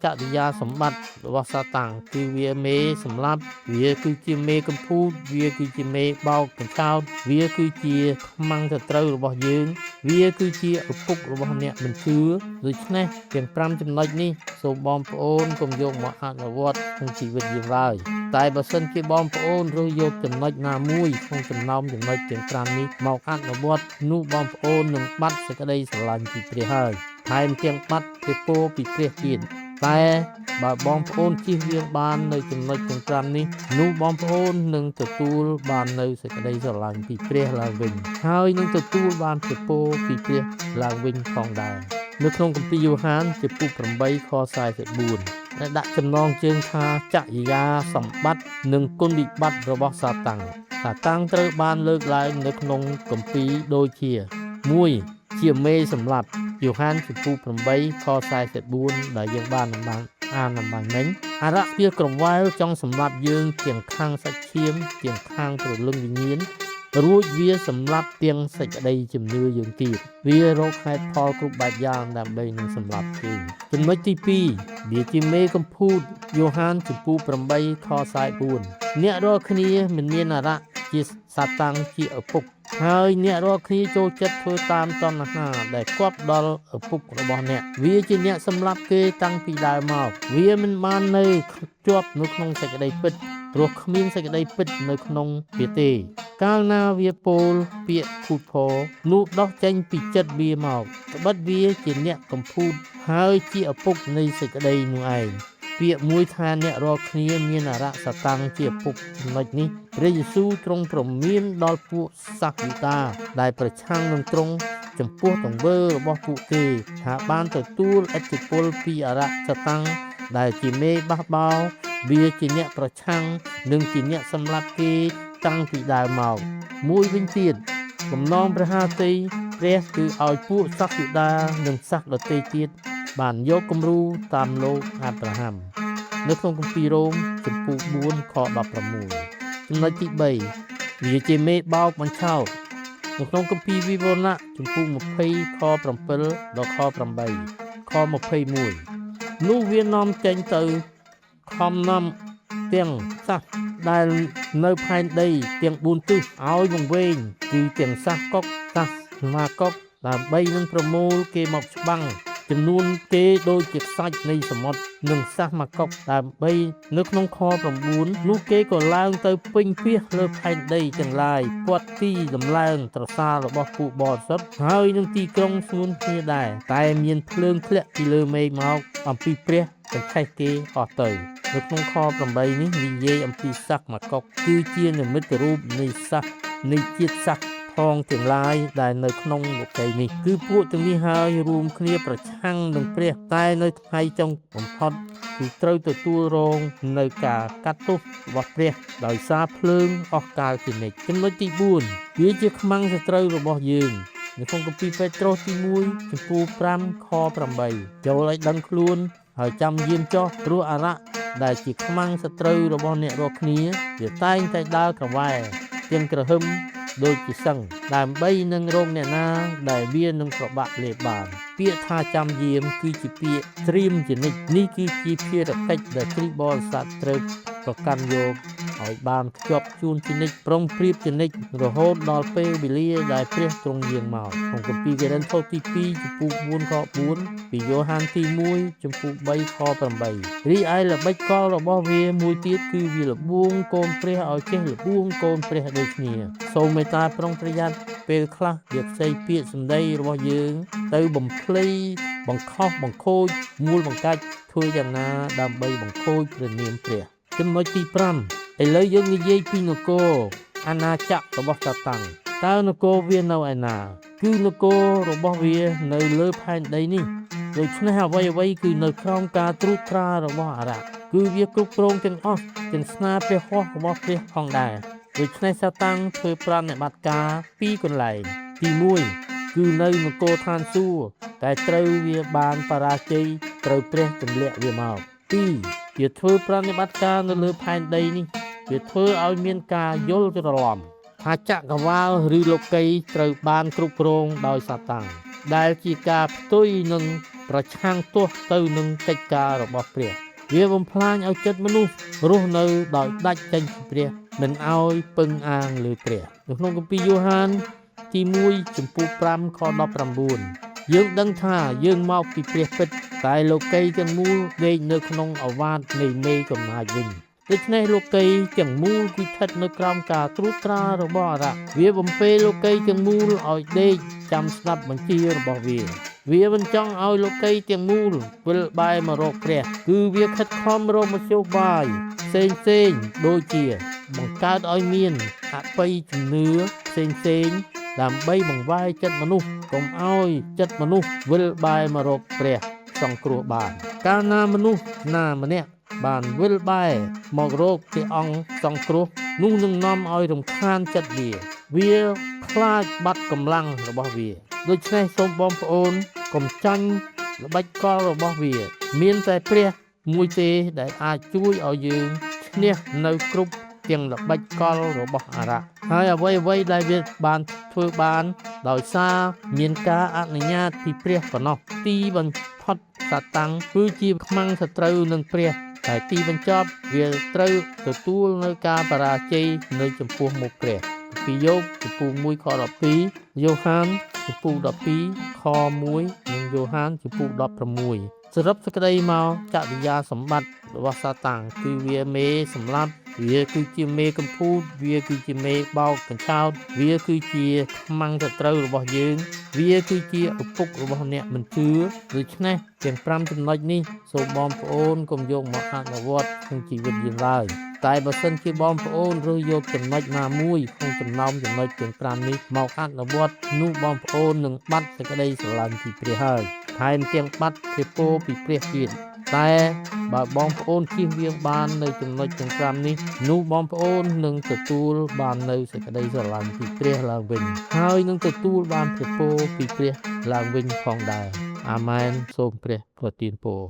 ចរិយាសម្បត្តិរបស់សាតាំងគឺវាមេសម្លាប់វាគឺជាមេកំពូតវាគឺជាមេបោកកញ្ចោតវាគឺជាខ្មាំងសត្រូវរបស់យើងវាគឺជាឪពុករបស់អ្នកមិនជឿដូច្នេះទាំង5ចំណុចនេះសូមបងប្អូនកុំយកមកអនុវត្តក្នុងជីវិតយើងឡើយតែបើសិនជាបងប្អូនរើសយកចំណុចណាមួយក្នុងចំណោមចំណុចទាំង5នេះមកអនុវត្តនោះបងប្អូននឹងបាត់សេចក្តីស្រឡាញ់ពីព្រះហើយថែមទាំងបាត់ព្រះពរពីព្រះទៀតតែបើបងប្អូនជៀសវាងបាននៅចំណុចទាំង5នេះនោះបងប្អូននឹងទទួលបាននៅសេចក្តីស្រឡាញ់ពីព្រះឡើងវិញហើយនឹងទទួលបានព្រះពរពីព្រះឡើងវិញផងដែរនៅក្នុងគម្ពីរយ៉ូហានជំពូក8ខ44ដែលដាក់ចំណងជើងថាចរិយាសម្បត្តិនិងគុណវិបត្តិរបស់សាតាំងត្រូវបានលើកឡើងនៅក្នុងគម្ពីរដូចជា1ជាមេសម្លាប់យ៉ូហានជំពូក8ខ44ដែលយើងបានអានអំបញ្ញមិញអរៈវាក្រវ៉ែលចង់សម្លាប់យើងទាំងខាងសាច់ឈាមទាំងខាងព្រលឹងវិញ្ញាណរួចវាសម្លាប់ទាំងសេចក្តីជំនឿយើងទៀតវារកហេតុផលគ្រប់បែបយ៉ាងដើម្បីនឹងសម្លាប់យើងចំណុចទី2វាជាមេកំពូតយ៉ូហានជំពូក8ខ44អ្នករាល់គ្នាមិនមានអរៈជាសាតាំងជាឪពុកហើយអ្នករាល់គ្នាចូលចិត្តធ្វើតាមតណ្ហាដែលគប់ដល់ឪពុករបស់អ្នកវាជាអ្នកសម្លាប់គេតាំងពីដើមមកវាមិនបាននៅជាប់នៅក្នុងសេចក្តីពិតព្រោះគ្មានសេចក្តីពិតនៅក្នុងវាទេកាលណាវាពោលពាក្យភូតផរនោះដោះចេញពីចិត្តវាមកត្បិតវាជាអ្នកកំពូតហើយជាឪពុកនៃសេចក្តីនោះឯងពាក្យមួយថាអ្នករាល់គ្នាមានអរៈសាតាំងជាឪពុកចំណុចនេះព្រះយេស៊ូវទ្រង់ព្រមានដល់ពួកសាសយូដាដែលប្រឆាំងនឹងទ្រង់ចំពោះទង្វើរបស់ពួកគេថាបានទទួលឥទ្ធិពលពីអរៈសាតាំងដែលជាមេបះបោរវាជាអ្នកប្រឆាំងនិងជាអ្នកសម្លាប់គេតាំងពីដើមមកមួយវិញទៀតបំណងព្រះハស្តីព្រះគឺឲ្យពួកសាសយូដានិងសាសដទៃទៀតបានយកគំរូតាមលោកអាប់រ៉ាហាំនៅក្នុងគម្ពីររ៉ូមជំពូក4ខ16ចំណុចទី3វាជាមេបោកបញ្ឆោតនៅក្នុងគម្ពីរវិវរណៈជំពូក20ខ7ដល់ខ8ខ21នោះវានាំចេញទៅខំនាំទាំងសាសដែលនៅផែនដីទាំង4ទិសឲ្យវង្វេងគឺទាំងសាសកុកសាសមាកុកដើម្បីនឹងប្រមូលគេមកច្បាំងចំនួនគេដូចជាខ្សាច់នៃសមុទ្រនិងសាសមកុកដើម្បីនៅក្នុងខ9នោះគេក៏ឡើងទៅពេញពាសលើផែនដីទាំងឡាយពាត់ទីដំឡើងត្រសាលរបស់ពួកបរិសុទ្ធហើយនឹងទីក្រុងសួនគ្នាដែរតែមានភ្លើងធ្លាក់ពីលើមេឃមកអំពីព្រះកញ្ឆេះគេអស់ទៅនៅក្នុងខ8នេះនិយាយអំពីសាសមកុកគឺជានិមិត្តរូបនៃសាសនៃជាតិសាសផងទាំងឡាយដែលនៅក្នុងលោកីនេះគឺពួកទាំងនេះហើយរួមគ្នាប្រឆាំងនឹងព្រះតែនៅថ្ងៃចុងបំផុតគឺត្រូវទទួលរងនៅការកាត់ទោសរបស់ព្រះដោយសារភ្លើងអស់កាលជានិច្ចចំណុចទី4វាជាខ្មាំងសត្រូវរបស់យើងនៅក្នុងគម្ពីរពេត្រុសទី1ចំពោះ5ខ8ចូលឲ្យដឹងខ្លួនហើយចាំយាមចោះព្រោះអរៈដែលជាខ្មាំងសត្រូវរបស់អ្នករាល់គ្នាវាតែងតែដើរក្រវ៉ែទាំងក្រហឹមដូចជាសឹងដើម្បីនឹងរងអ្នកណាដែលវានឹងប្របាក់លេបបានពាក្យថាចាំយាមគឺជាពាក្យត្រៀមជានិច្ចនេះគឺជាភារកិច្ចដែលគ្រីស្ទបរិស័ទត្រូវប្រកាន់យកឲ្យបានខ្ជាប់ខ្ជួនជានិច្ចប្រុងប្រៀបជានិច្ចរហូតដល់ពេលវេលាដែលព្រះទ្រង់យាងមកក្នុងគម្ពីរកូរិនថូសទី2ចំពោះ4ខ4ពីយ៉ូហានទី1ចំពោះ3ខ8រីឯល្បិចកលរបស់វាមួយទៀតគឺវាលបួងកូនព្រះឲ្យចេះលបួងកូនព្រះដូចគ្នាសូមមេត្តាប្រុងប្រយ័ត្នពេលខ្លះវាផ្សេងពាក្យសម្ដីរបស់យើងទៅបំភ្លៃបង្ខំបង្ខូចមូលបង្កាច់ធ្វើយ៉ាងណាដើម្បីបង្ខូចព្រះនាមព្រះចំណុចទី5ឥឡូវយើងនិយាយពីនគរអាណាចក្ររបស់សាតាំងតើនគរវានៅឯណាគឺនគររបស់វានៅលើផែនដីនេះដូច្នេះអ្វីៗគឺនៅក្រោមការត្រួតត្រារបស់អរៈគឺវាគ្រប់គ្រងទាំងអស់ទាំងស្នាព្រះហស្ថរបស់ព្រះផងដែរដូច្នេះសាតាំងធ្វើប្រតិបត្តិការពីរកន្លែងទី1គឺនៅនគរឋានសួគ៌តែត្រូវវាបានបរាជ័យត្រូវព្រះទម្លាក់វាមក2វាធ្វើប្រតិបត្តិការនៅលើផែនដីនេះវាធ្វើឲ្យមានការយល់ច្រឡំថាចក្រវាលឬលោកីត្រូវបានគ្រប់គ្រងដោយសាតាំងដែលជាការផ្ទុយនឹង ប្រឆាំងទាស់ទៅនឹងកិច្ចការរបស់ព្រះវាបំផ្លាញឲ្យចិត្តមនុស្សរស់នៅដោយដាច់ចេញពីព្រះមិនឲ្យពឹងអាងលើព្រះនៅក្នុងគម្ពីរយ៉ូហានទី1ចំពោះ5ខ19យើងដឹងថាយើងមកពីព្រះពិតតែលោកីទាំងមូលដេកនៅក្នុងអវាទនៃមេកំណាចវិញដូច្នេះលោកីទាំងមូលគឺស្ថិតនៅក្រោមការត្រួតត្រារបស់អារក្សវាបំពេលោកីទាំងមូលឲ្យដេកចាំស្ដាប់បញ្ជារបស់វាមិនចង់ឲ្យលោកីទាំងមូលវិលបែរមករកព្រះគឺវាខិតខំរកមធ្យោបាយផ្សេងដូចជាបង្កើតឲ្យមានអបិយជំនឿផ្សេងដើម្បីបង្វែរចិត្តមនុស្សកុំឲ្យចិត្តមនុស្សវិលបែរមករកព្រះសង្គ្រោះបានកាលណាមនុស្សណាម្នាក់បានវិលបែរមករកព្រះអង្គសង្គ្រោះនោះនឹងនាំឲ្យរំខានចិត្តវាខ្លាចបាត់កម្លាំងរបស់វាដូច្នេះសូមបងប្អូនកុំចាញ់ល្បិចកលរបស់វាមានតែព្រះមួយទេដែលអាចជួយឲ្យយើងឈ្នះនៅគ្រប់ទាំងល្បិចកលរបស់អារក្សហើយអ្វីដែលវាបានធ្វើបានដោយសារមានការអនុញ្ញាតពីព្រះប៉ុណ្ណោះទីបញ្ផុតសាតាំងគឺជាខ្មាំងសត្រូវនឹងព្រះតែទីបញ្ចប់វាត្រូវទទួលនៅការបរាជ័យនៅចំពោះមុខព្រះពីយោបចំពោះ1ខ12យ៉ូហានចំពោះ12ខ1និងយ៉ូហានចំពោះ16សរុបសេចក្តីមកចរិយាសម្បត្តិរបស់សាតាំងគឺវាមេសម្លាប់វាគឺជាមេកំពូតវាគឺជាមេបោកកញ្ឆោតវាគឺជាខ្មាំងសត្រូវរបស់យើងវាគឺជាឪពុករបស់អ្នកមិនជឿដូច្នេះទាំង5ចំណុចនេះសូមបងប្អូនកុំយកមកអនុវត្តក្នុងជីវិតយើងឡើយតែបើសិនជាបងប្អូនរើសយកចំណុចណាមួយក្នុងចំណោមចំណុចទាំង5នេះមកអនុវត្តនោះបងប្អូននឹងបាត់សេចក្តីស្រឡាញ់ពីព្រះហើយថែមទាំងបាត់ព្រះពរពីព្រះទៀតតែបើបងប្អូនជៀសវាងបាននៅចំណុចទាំង5នេះនោះបងប្អូននឹងទទួលបាននៅសេចក្តីស្រឡាញ់ពីព្រះឡើងវិញហើយនឹងទទួលបានព្រះពរពីព្រះឡើងវិញផងដែរអាមែនសូមព្រះប្រទានពរ